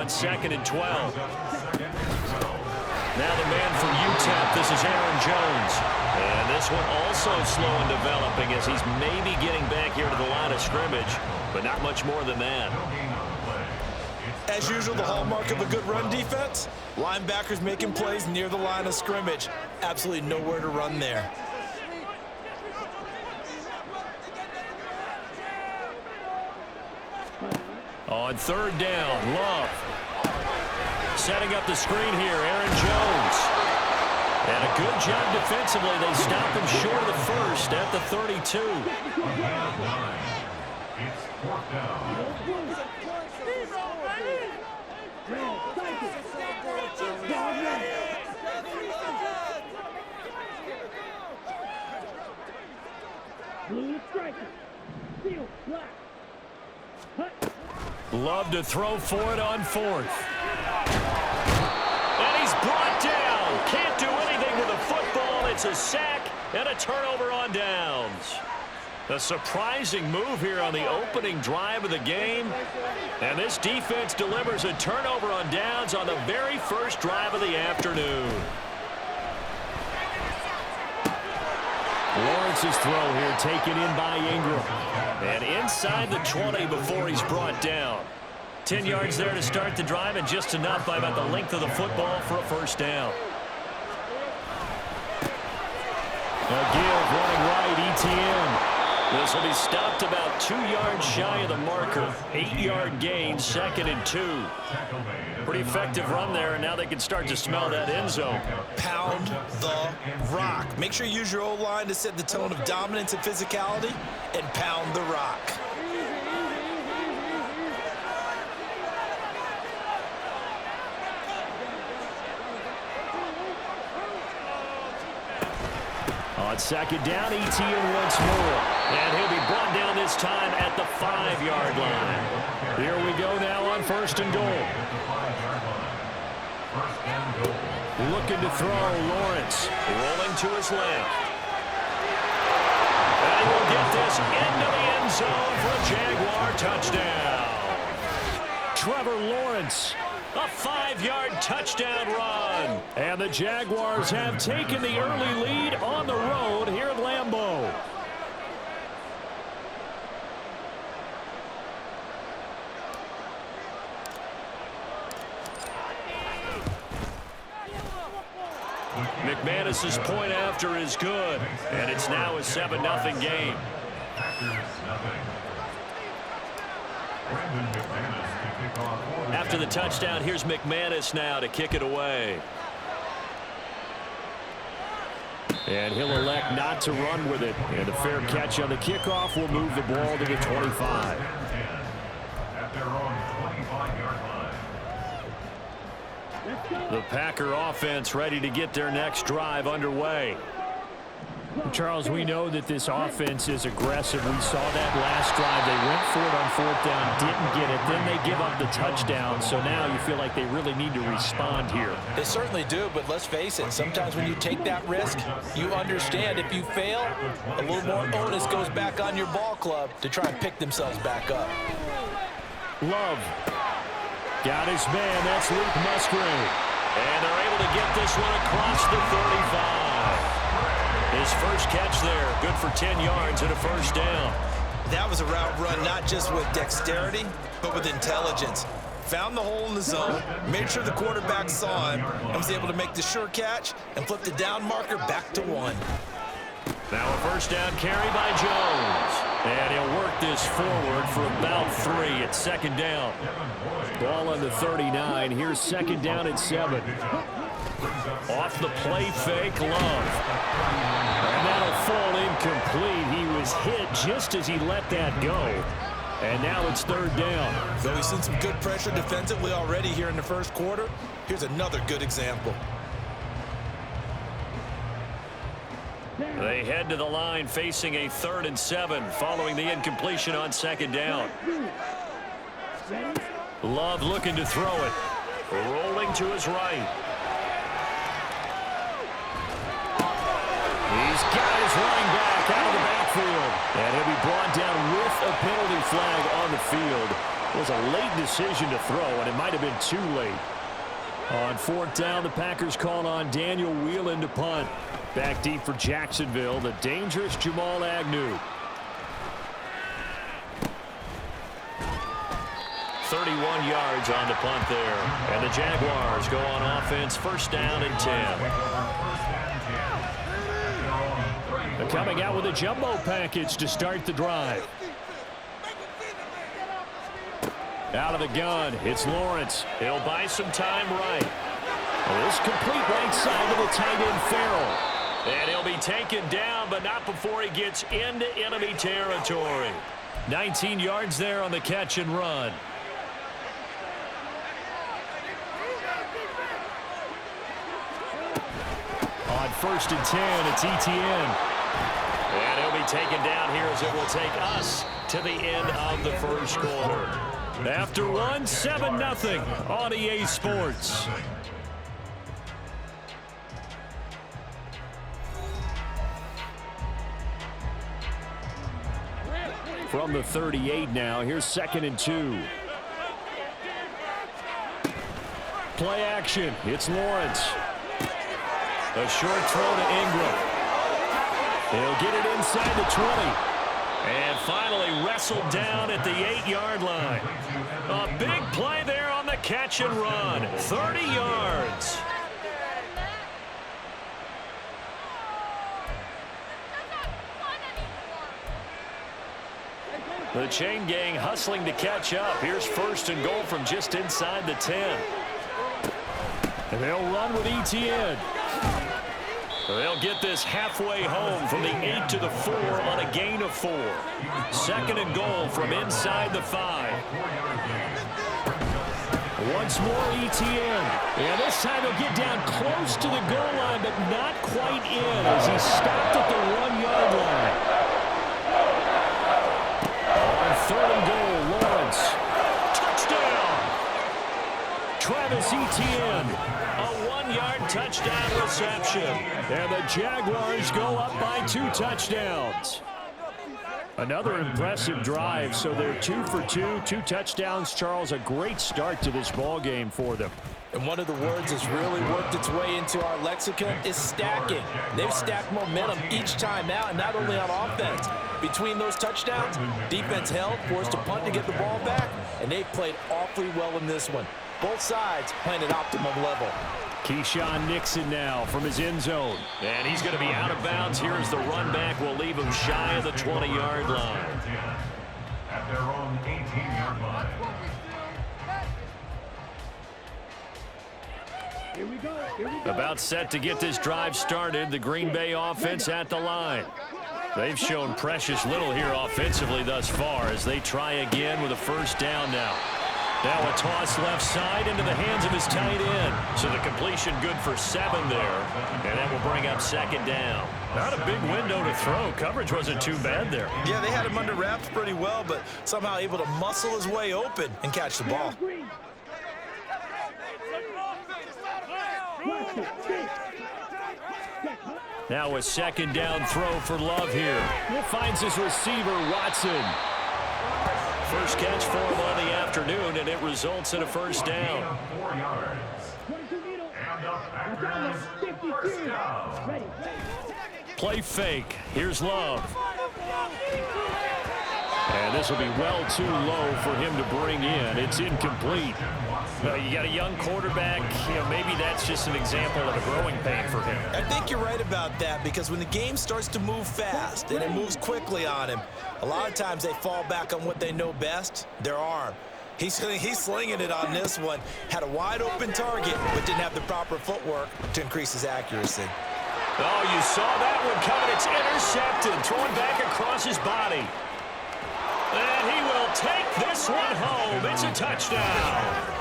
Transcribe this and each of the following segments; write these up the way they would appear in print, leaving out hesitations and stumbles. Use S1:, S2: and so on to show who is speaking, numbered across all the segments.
S1: on 2nd and 12. Now the man from UTEP, this is Aaron Jones. And this one also slow in developing as he's maybe getting back here to the line of scrimmage, but not much more than that.
S2: As usual, the hallmark of a good run defense, linebackers making plays near the line of scrimmage. Absolutely nowhere to run there.
S1: On 3rd down, Love. Setting up the screen here, Aaron Jones. And a good job defensively. They stop him short of the first at the 32. Love to throw for it on 4th. And he's brought down. Can't do anything with the football. It's a sack and a turnover on downs. A surprising move here on the opening drive of the game. And this defense delivers a turnover on downs on the very first drive of the afternoon. Lawrence's throw here taken in by Ingram. And inside the 20 before he's brought down. 10 yards there to start the drive, and just enough by about the length of the football for a first down. A give running right, ETN. This will be stopped about 2 yards shy of the marker. 8-yard gain, 2nd and 2. Pretty effective run there, and now they can start to smell that end zone.
S2: Pound the rock. Make sure you use your O-line to set the tone of dominance and physicality, and pound the rock.
S1: On 2nd down, ETN once more. And he'll be brought down this time at the 5-yard line. Here we go now on 1st and goal. Looking to throw, Lawrence. Rolling to his left. And he will get this into the end zone for a Jaguar touchdown. Trevor Lawrence. A 5-yard touchdown run. And the Jaguars have taken the early lead on the road here at Lambeau. McManus's point after is good. And it's now a 7-0 game. After the touchdown, here's McManus now to kick it away. And he'll elect not to run with it. And a fair catch on the kickoff will move the ball to the 25. The Packer offense ready to get their next drive underway.
S3: Charles, we know that this offense is aggressive. We saw that last drive. They went for it on 4th down, didn't get it. Then they give up the touchdown. So now you feel like they really need to respond here.
S2: They certainly do, but let's face it. Sometimes when you take that risk, you understand if you fail, a little more onus goes back on your ball club to try and pick themselves back up.
S1: Love. Got his man. That's Luke Musgrave. And they're able to get this one across the 35. His first catch there, good for 10 yards and a first down.
S2: That was a route run not just with dexterity, but with intelligence. Found the hole in the zone, made sure the quarterback saw him, and was able to make the sure catch and flip the down marker back to 1.
S1: Now a first down carry by Jones. And he'll work this forward for about 3 at 2nd down. Ball on the 39. Here's 2nd down at 7. Off the play fake, Love. And that'll fall incomplete. He was hit just as he let that go. And now it's 3rd down.
S2: Though we've seen some good pressure defensively already here in the first quarter, here's another good example.
S1: They head to the line facing a 3rd and 7 following the incompletion on 2nd down. Love looking to throw it. Rolling to his right. He's got his running back out of the backfield. And he'll be brought down with a penalty flag on the field. It was a late decision to throw, and it might have been too late. On fourth down, the Packers call on Daniel Whelan to punt. Back deep for Jacksonville, the dangerous Jamal Agnew. 31 yards on the punt there. And the Jaguars go on offense, first down and 10. They're coming out with a jumbo package to start the drive. Out of the gun, it's Lawrence. He'll buy some time right. This complete right side to the tight end Farrell. And he'll be taken down, but not before he gets into enemy territory. 19 yards there on the catch and run. On first and 10, it's Etienne. And he'll be taken down here as it will take us to the end of the first quarter. After one, 7-0 on EA Sports. From the 38 now, here's 2nd and 2. Play action, it's Lawrence. A short throw to Ingram. He'll get it inside the 20. And finally wrestled down at the 8-yard line. A big play there on the catch and run. 30 yards. The chain gang hustling to catch up. Here's first and goal from just inside the 10. And they'll run with Etienne. They'll get this halfway home from the 8 to the 4 on a gain of 4. 2nd and goal from inside the 5. Once more Etienne. And this time he'll get down close to the goal line, but not quite in as he stopped at the 1-yard line. On 3rd and goal, Lawrence. Touchdown! Travis Etienne. A 1-yard touchdown reception. And the Jaguars go up by 2 touchdowns. Another impressive drive, so they're 2 for 2, 2 touchdowns. Charles, a great start to this ball game for them.
S2: And one of the words that's really worked its way into our lexicon is stacking. They've stacked momentum each time out, and not only on offense. Between those touchdowns, defense held, forced to punt to get the ball back, and they've played awfully well in this one. Both sides playing at optimum level.
S1: Keyshawn Nixon now from his end zone. And he's going to be out of bounds here as the run back will leave him shy of the 20-yard line. At their own 18-yard line. Here we go. About set to get this drive started. The Green Bay offense at the line. They've shown precious little here offensively thus far as they try again with a first down now. Now a toss left side into the hands of his tight end. So the completion good for 7 there. And that will bring up 2nd down. Not a big window to throw. Coverage wasn't too bad there.
S2: Yeah, they had him under wraps pretty well, but somehow able to muscle his way open and catch the ball.
S1: Now a 2nd down throw for Love here. Finds his receiver, Watson. First catch for him on the afternoon, and it results in a first down. Play fake. Here's Love. And this will be well too low for him to bring in. It's incomplete. You got a young quarterback. Maybe that's just an example of a growing pain for him.
S2: I think you're right about that, because when the game starts to move fast and it moves quickly on him, a lot of times they fall back on what they know best, their arm. He's slinging it on this one. Had a wide open target, but didn't have the proper footwork to increase his accuracy.
S1: Oh, you saw that one coming. It's intercepted, thrown back across his body. And he will take this one home. It's a touchdown.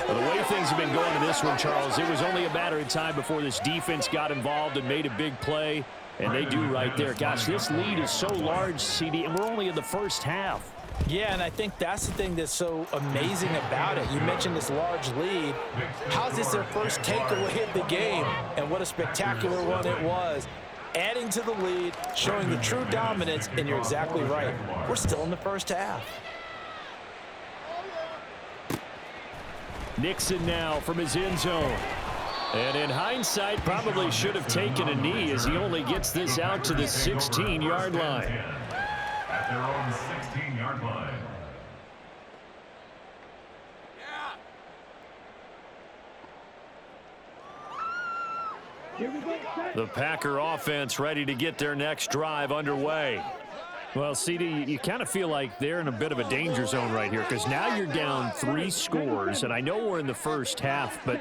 S1: Well, the way things have been going in this one, Charles, it was only a matter of time before this defense got involved and made a big play, and they do right there. Gosh, this lead is so large, CD, and we're only in the first half.
S2: Yeah, and I think that's the thing that's so amazing about it. You mentioned this large lead. How is this their first takeaway of the game? And what a spectacular run it was. Adding to the lead, showing the true dominance, and you're exactly right. We're still in the first half.
S1: Nixon now from his end zone. And in hindsight, probably should have taken a knee as he only gets this out to the 16-yard line.
S4: At their own 16-yard line.
S1: The Packer offense ready to get their next drive underway.
S3: Well, CD, you kind of feel like they're in a bit of a danger zone right here because now you're down 3 scores, and I know we're in the first half, but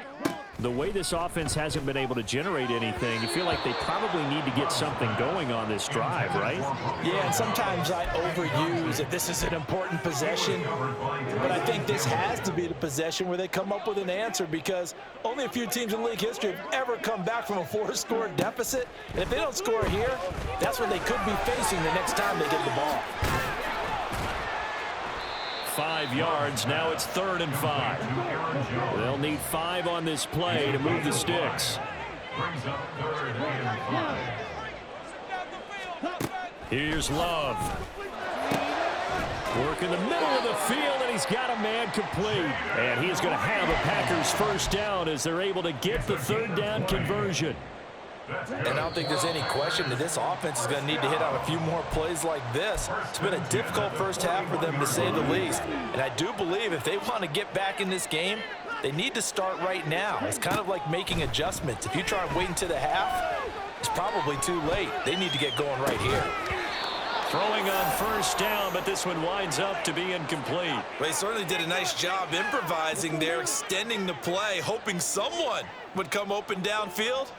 S3: the way this offense hasn't been able to generate anything, you feel like they probably need to get something going on this drive, right?
S2: Yeah, and sometimes I overuse that this is an important possession, but I think this has to be the possession where they come up with an answer because only a few teams in league history have ever come back from a 4-score deficit, and if they don't score here, that's what they could be facing the next time they get the ball.
S1: 5 yards. Now it's 3rd and 5. They'll need 5 on this play to move the sticks. Here's Love. Work in the middle of the field, and he's got a man complete. And he is going to have a Packers first down as they're able to get the 3rd down conversion.
S2: And I don't think there's any question that this offense is going to need to hit on a few more plays like this. It's been a difficult first half for them, to say the least. And I do believe if they want to get back in this game, they need to start right now. It's kind of like making adjustments. If you try and wait until the half, it's probably too late. They need to get going right here.
S1: Throwing on first down, but this one winds up to be incomplete.
S2: Well, he certainly did a nice job improvising there, extending the play, hoping someone would come open downfield.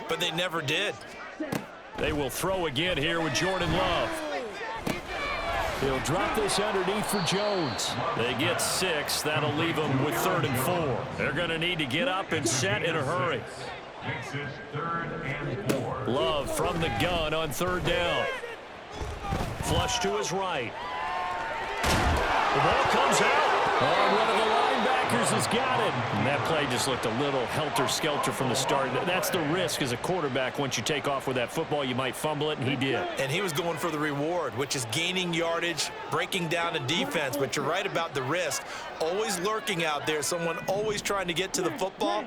S2: But they never did.
S1: They will throw again here with Jordan Love. He'll drop this underneath for Jones. They get 6. That'll leave them with 3rd and 4. They're going to need to get up and set in a hurry. Love from the gun on 3rd down. Flush to his right. The ball comes out. Oh, one of the linebackers has got it. And that play just looked a little helter-skelter from the start. That's the risk as a quarterback. Once you take off with that football, you might fumble it, and he did.
S2: And he was going for the reward, which is gaining yardage, breaking down a defense. But you're right about the risk. Always lurking out there, someone always trying to get to the football.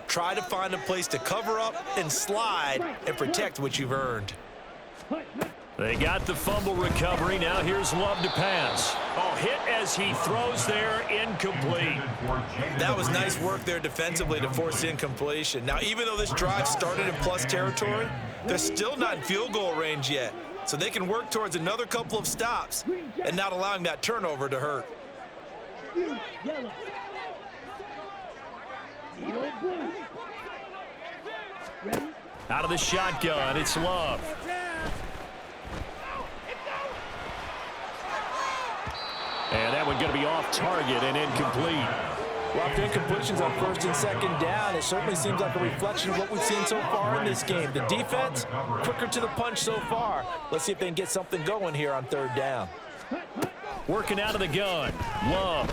S2: Try to find a place to cover up and slide and protect what you've earned.
S1: They got the fumble recovery. Now here's Love to pass. Oh, hit as he throws there, incomplete.
S2: That was nice work there defensively to force incompletion. Now, even though this drive started in plus territory, they're still not in field goal range yet. So they can work towards another couple of stops and not allowing that turnover to hurt.
S1: Out of the shotgun, it's Love. And that one going to be off target and incomplete.
S2: Well, after incompletions on 1st and 2nd down, it certainly seems like a reflection of what we've seen so far in this game. The defense, quicker to the punch so far. Let's see if they can get something going here on 3rd down.
S1: Working out of the gun. Love.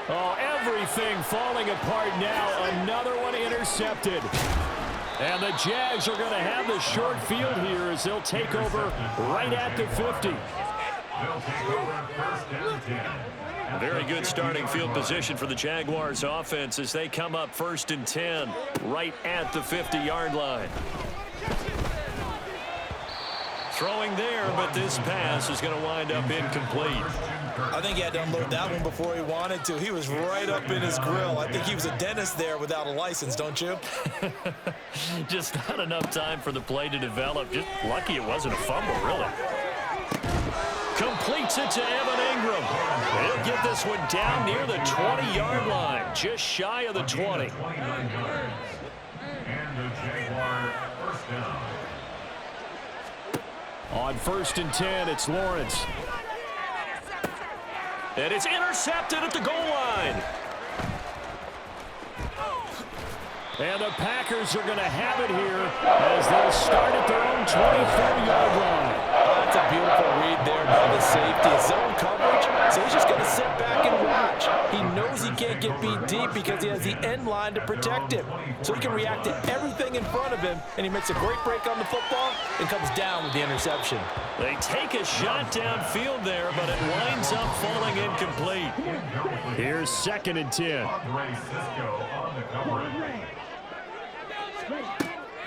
S1: Oh, everything falling apart now. Another one intercepted. And the Jags are going to have the short field here as they'll take over right at the 50. Very good starting field position for the Jaguars offense as they come up 1st and 10 right at the 50-yard line. Throwing there, but this pass is going to wind up incomplete.
S2: I think he had to unload that one before he wanted to. He was right up in his grill. I think he was a dentist there without a license, don't you?
S1: Just not enough time for the play to develop. Just lucky it wasn't a fumble, really. Completes it to Evan Ingram. He'll get this one down near the 20-yard line, just shy of the 20.
S4: And the Jaguar first down.
S1: On 1st and 10, it's Lawrence. And it's intercepted at the goal line. And the Packers are going to have it here as they'll start at their own 24-yard line.
S2: That's a beautiful read there by the safety. Zone coverage, so he's just going to sit back and watch. He knows he can't get beat deep because he has the end line to protect him. So he can react to everything in front of him, and he makes a great break on the football and comes down with the interception.
S1: They take a shot downfield there, but it winds up falling incomplete. Here's 2nd and 10.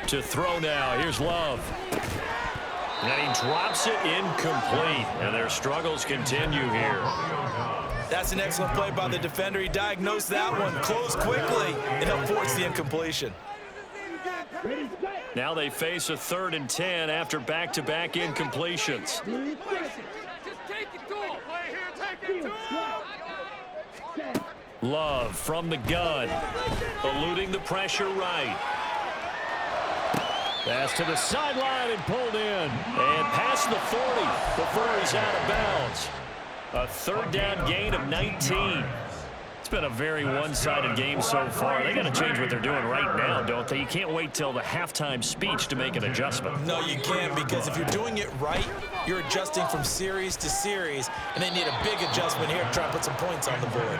S1: To throw now. Here's Love. And he drops it incomplete. And their struggles continue here.
S2: That's an excellent play by the defender. He diagnosed that one, closed quickly, and helped force the incompletion.
S1: Now they face a 3rd and 10 after back-to-back incompletions. Love from the gun, eluding the pressure right. Pass to the sideline and pulled in. And past the 40 before he's out of bounds. A 3rd down gain of 19. It's been a very one-sided game so far. They got to change what they're doing right now, don't they? You can't wait till the halftime speech to make an adjustment.
S2: No, you can't, because if you're doing it right, you're adjusting from series to series, and they need a big adjustment here to try and put some points on the board.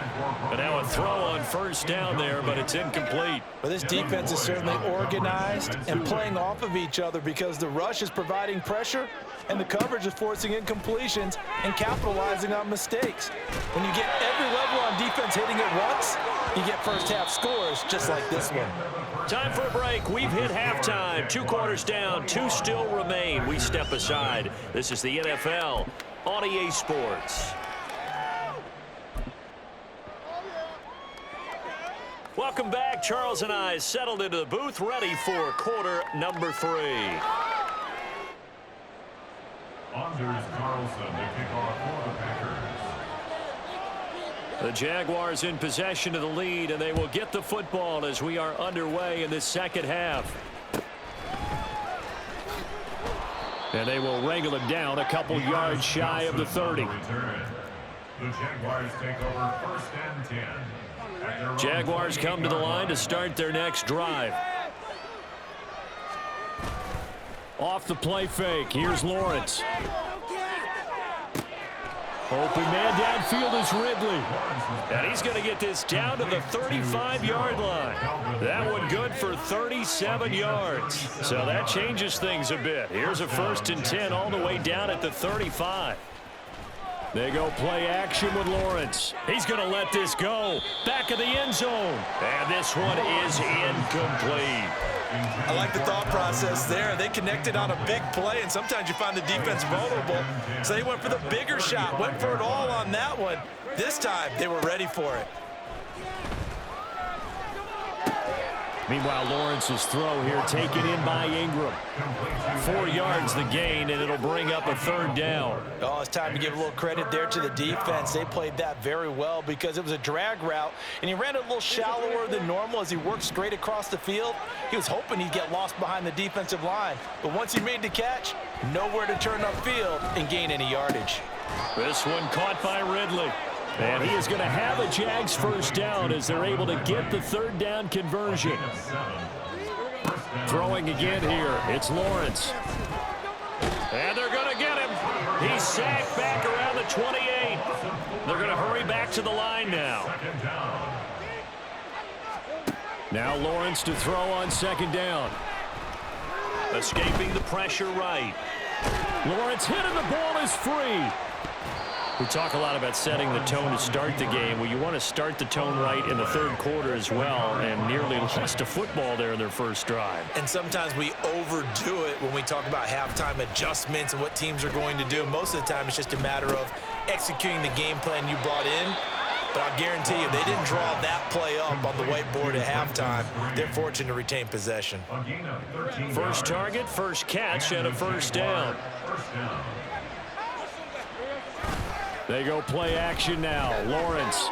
S1: But now a throw on 1st down there, but it's incomplete.
S2: Well, this defense is certainly organized and playing off of each other because the rush is providing pressure and the coverage is forcing incompletions and capitalizing on mistakes. When you get every level on defense hitting at once, you get first-half scores just like this one.
S1: Time for a break. We've hit halftime. 2 quarters down, 2 still remain. We step aside. This is the NFL on EA Sports. Welcome back. Charles and I settled into the booth, ready for quarter number 3.
S4: Anders Carlson to kick off for the Packers.
S1: The Jaguars in possession of the lead, and they will get the football as we are underway in the 2nd half. And they will wrangle him down a couple yards shy of the 30.
S4: The Jaguars take over 1st and 10.
S1: Jaguars come to the line to start their next drive. Off the play fake. Here's Lawrence. Open man downfield is Ridley. And he's going to get this down to the 35-yard line. That one good for 37 yards. So that changes things a bit. Here's a 1st and 10 all the way down at the 35. They go play action with Lawrence. He's going to let this go. Back of the end zone. And this one is incomplete.
S2: I like the thought process there. They connected on a big play, and sometimes you find the defense vulnerable. So they went for the bigger shot, went for it all on that one. This time, they were ready for it.
S1: Meanwhile, Lawrence's throw here taken in by Ingram. 4 yards the gain, and it'll bring up a 3rd down.
S2: Oh, it's time to give a little credit there to the defense. They played that very well because it was a drag route, and he ran it a little shallower than normal as he worked straight across the field. He was hoping he'd get lost behind the defensive line, but once he made the catch, nowhere to turn upfield and gain any yardage.
S1: This one caught by Ridley. And he is going to have a Jags 1st down as they're able to get the 3rd down conversion. Throwing again here. It's Lawrence. And they're going to get him. He's sacked back around the 28. They're going to hurry back to the line now. Now Lawrence to throw on 2nd down. Escaping the pressure right. Lawrence hit and the ball is free. We talk a lot about setting the tone to start the game. Well, you want to start the tone right in the 3rd quarter as well, and nearly lost a football there in their 1st drive.
S2: And sometimes we overdo it when we talk about halftime adjustments and what teams are going to do. Most of the time, it's just a matter of executing the game plan you brought in. But I'll guarantee you, they didn't draw that play up on the whiteboard at halftime. They're fortunate to retain possession.
S1: First target, first catch, and a 1st down. They go play action now. Lawrence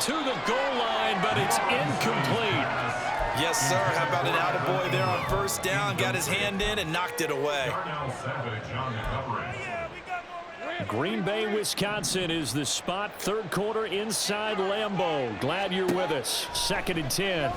S1: to the goal line, but it's incomplete.
S2: Yes, sir. How about an attaboy there on 1st down? Got his hand in and knocked it away.
S1: Green Bay, Wisconsin is the spot. 3rd quarter inside Lambeau. Glad you're with us. 2nd and 10.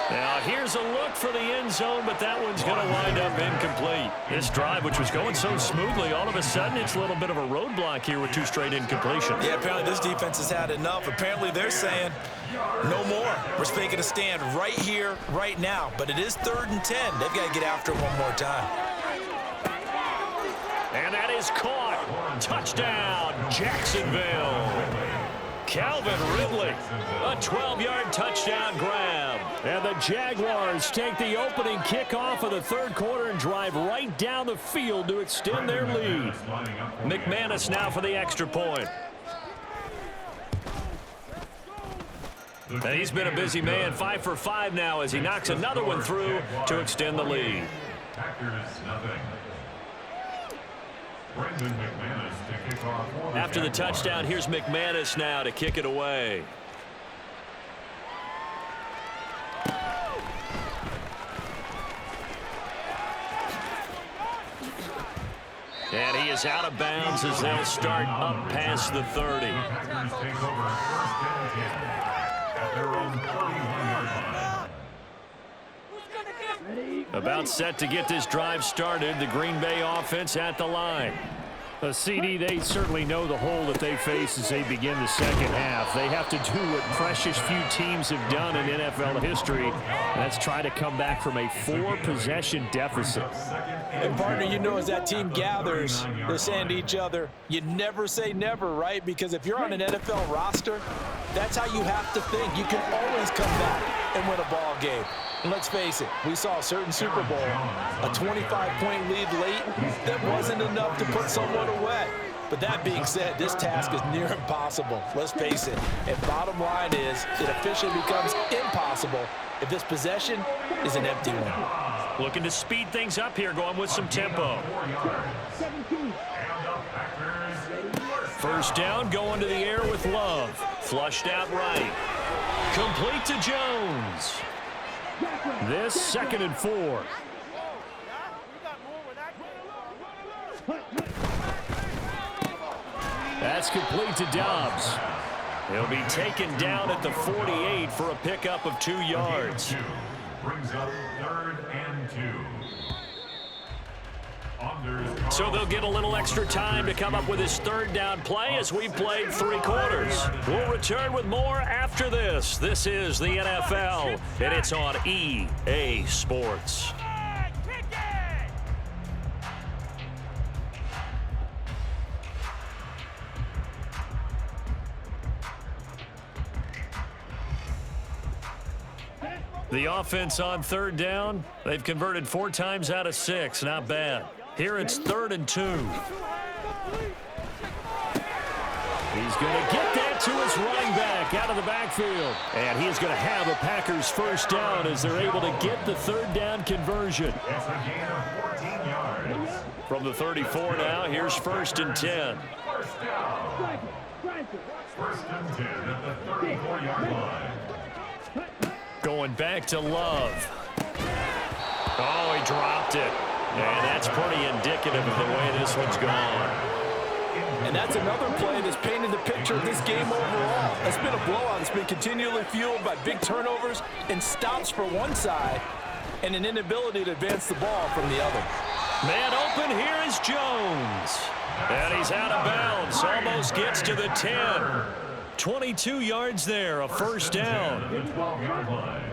S1: Now here's a look for the end zone, but that one's going to wind up incomplete. This drive, which was going so smoothly, all of a sudden it's a little bit of a roadblock here with 2 straight incompletions.
S2: Yeah, apparently this defense has had enough. Apparently they're saying, no more. We're making a stand right here, right now. But it is 3rd and 10. They've got to get after it one more time.
S1: And that is caught. Touchdown, Jacksonville. Calvin Ridley, a 12-yard touchdown grab. And the Jaguars take the opening kickoff of the 3rd quarter and drive right down the field to extend their lead. McManus now for the extra point. And he's been a busy man, 5 for 5 now as he knocks another one through to extend the lead. After the touchdown, here's McManus now to kick it away. And he is out of bounds as they'll start up past the 30. About set to get this drive started. The Green Bay offense at the line.
S3: A CD, they certainly know the hole that they face as they begin the second half. They have to do what precious few teams have done in NFL history. That's try to come back from a 4-possession deficit.
S2: And partner, you know, as that team gathers, they're saying to each other, you never say never, right? Because if you're on an NFL roster, that's how you have to think. You can always come back and win a ball game. And let's face it, we saw a certain Super Bowl, a 25-point lead late that wasn't enough to put someone away. But that being said, this task is near impossible. Let's face it. And bottom line is, it officially becomes impossible if this possession is an empty one.
S1: Looking to speed things up here, going with some tempo. First down, going to the air with Love. Flushed out right. Complete to Jones. This 2nd and 4. That's complete to Dobbs. He'll be taken down at the 48 for a pickup of 2 yards.
S4: Brings up 3rd and 2.
S1: So they'll get a little extra time to come up with his 3rd down play as we played 3 quarters. We'll return with more after this. This is the NFL, and it's on EA Sports. The offense on 3rd down, they've converted 4 times out of 6. Not bad. Here it's 3rd and 2. He's going to get that to his running back out of the backfield. And he's going to have a Packers first down as they're able to get the 3rd down conversion.
S4: It's a gain of 14 yards.
S1: From the 34 now, here's 1st and 10.
S4: First down. 1st and 10 at the 34-yard line.
S1: Going back to Love. Oh, he dropped it. And that's pretty indicative of the way this one's gone.
S2: And that's another play that's painted the picture of this game overall. It's been a blowout. It's been continually fueled by big turnovers and stops for one side and an inability to advance the ball from the other.
S1: Man open, here is Jones. And he's out of bounds. Almost gets to the 10. 22 yards there, a first down.
S4: The 12-yard line.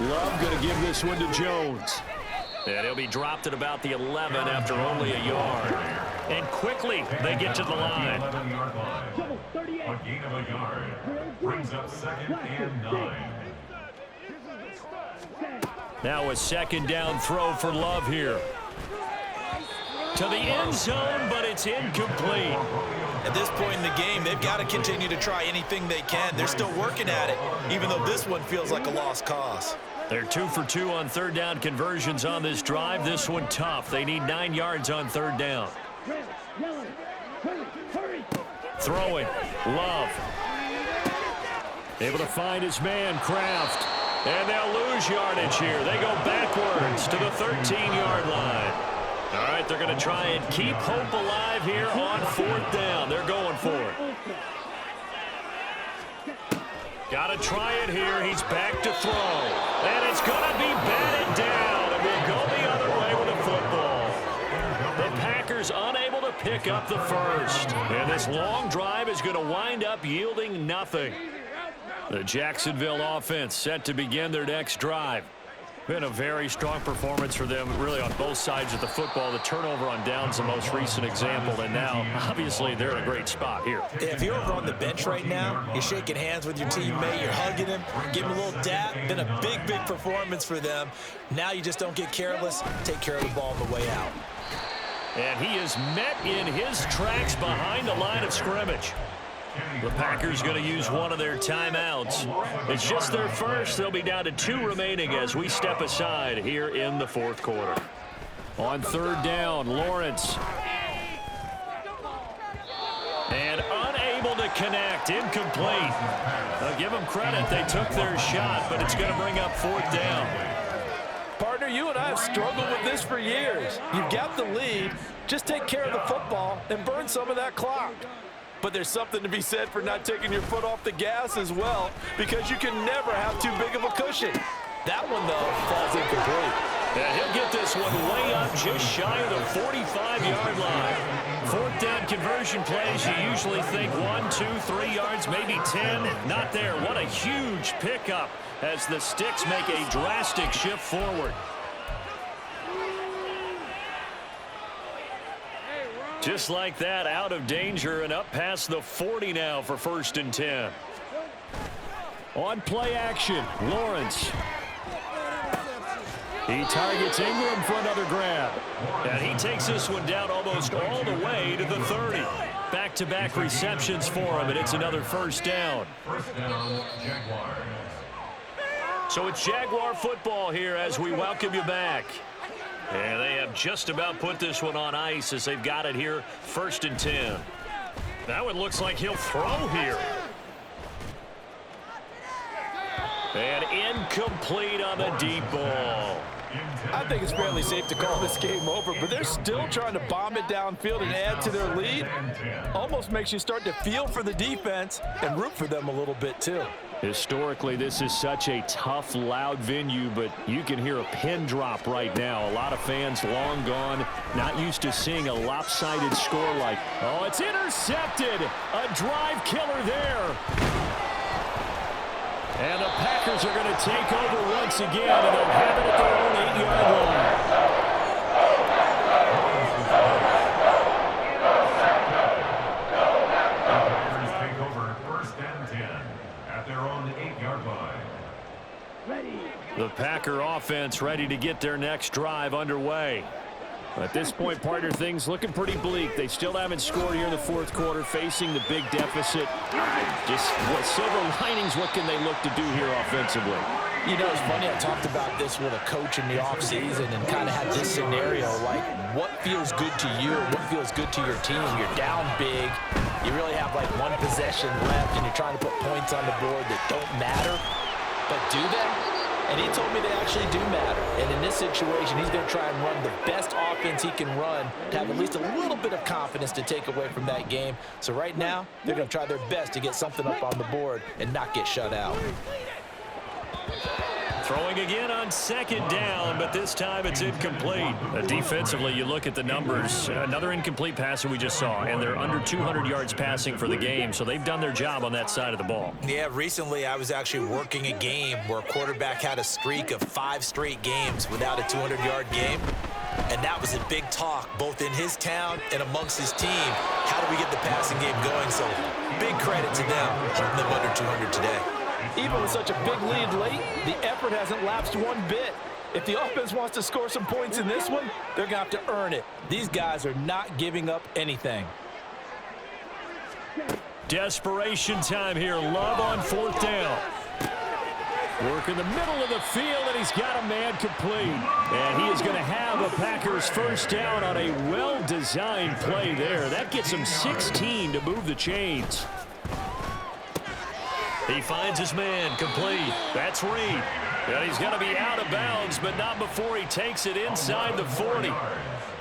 S3: Love going to give this one to Jones.
S1: And he'll be dropped at about the 11 after only a yard. And quickly, they get to the line.
S4: 11-yard line. A gain of a yard. Brings up 2nd and 9.
S1: Now a 2nd down throw for Love here. To the end zone, but it's incomplete.
S2: At this point in the game, they've got to continue to try anything they can. They're still working at it, even though this one feels like a lost cause.
S1: They're 2 for 2 on 3rd down conversions on this drive. This one tough. They need 9 yards on 3rd down. Throwing. Love. Able to find his man, Kraft. And they'll lose yardage here. They go backwards to the 13-yard line. All right, they're going to try and keep hope alive here on 4th down. They're going for it. Got to try it here. He's back to throw. And it's going to be batted down. And we'll go the other way with the football. The Packers unable to pick up the first. And this long drive is going to wind up yielding nothing. The Jacksonville offense set to begin their next drive. Been a very strong performance for them, really, on both sides of the football. The turnover on downs the most recent example, and now, obviously, they're in a great spot here.
S2: If you're over on the bench right now, you're shaking hands with your teammate, you're hugging him, giving him a little dap. Been a big, big performance for them. Now you just don't get careless. Take care of the ball on the way out.
S1: And he is met in his tracks behind the line of scrimmage. The Packers going to use one of their timeouts. It's just their first. They'll be down to 2 remaining as we step aside here in the fourth quarter. On third down, Lawrence. And unable to connect. Incomplete. I'll give them credit. They took their shot, but it's going to bring up fourth down.
S5: Partner, you and I have struggled with this for years. You've got the lead. Just take care of the football and burn some of that clock. But there's something to be said for not taking your foot off the gas as well, because you can never have too big of a cushion. That one, though, falls incomplete.
S1: And he'll get this one way up just shy of the 45-yard line. Fourth down conversion plays, you usually think 1, 2, 3 yards, maybe 10. Not there. What a huge pickup as the Sticks make a drastic shift forward. Just like that, out of danger and up past the 40 now for 1st and 10. On play action, Lawrence. He targets Ingram for another grab. And he takes this one down almost all the way to the 30. Back-to-back receptions for him, and it's another first down.
S4: First down, Jaguars.
S1: So it's Jaguar football here as we welcome you back. And they have just about put this one on ice as they've got it here, 1st and 10. That one looks like he'll throw here. And incomplete on the deep ball.
S5: I think it's fairly safe to call this game over, but they're still trying to bomb it downfield and add to their lead. Almost makes you start to feel for the defense and root for them a little bit, too.
S1: Historically, this is such a tough, loud venue, but you can hear a pin drop right now. A lot of fans long gone, not used to seeing a lopsided score like, oh, it's intercepted. A drive killer there. And the Packers are going to take over once again, and they'll have it at their own 8-yard line. The Packer offense ready to get their next drive underway. At this point, partner, things looking pretty bleak. They still haven't scored here in the fourth quarter, facing the big deficit. Just what silver linings, what can they look to do here offensively?
S2: You know, it's funny, I talked about this with a coach in the offseason and kind of had this scenario, like what feels good to you and what feels good to your team. You're down big. You really have like one possession left, and you're trying to put points on the board that don't matter. But do they? And he told me they actually do matter. And in this situation, he's going to try and run the best offense he can run to have at least a little bit of confidence to take away from that game. So right now, they're going to try their best to get something up on the board and not get shut out.
S1: Throwing again on 2nd down, but this time it's incomplete. Defensively, you look at the numbers. Another incomplete pass that we just saw, and they're under 200 yards passing for the game, so they've done their job on that side of the ball.
S2: Yeah, recently I was actually working a game where a quarterback had a streak of 5 straight games without a 200-yard game. And that was a big talk, both in his town and amongst his team. How do we get the passing game going? So big credit to them, holding them under 200 today.
S5: Even with such a big lead late, the effort hasn't lapsed one bit. If the offense wants to score some points in this one, they're going to have to earn it. These guys are not giving up anything.
S1: Desperation time here. Love on 4th down. Work in the middle of the field, and he's got a man complete. And he is going to have a Packers first down on a well-designed play there. That gets him 16 to move the chains. He finds his man complete. That's Reed. And he's going to be out of bounds, but not before he takes it inside the 40.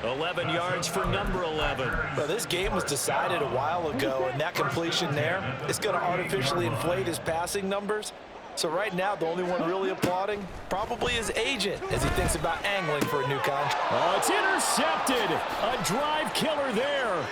S1: 11 yards for number 11.
S5: Well, this game was decided a while ago, and that completion there is going to artificially inflate his passing numbers. So right now, the only one really applauding probably his agent as he thinks about angling for a new contract.
S1: Oh, it's intercepted. A drive killer there.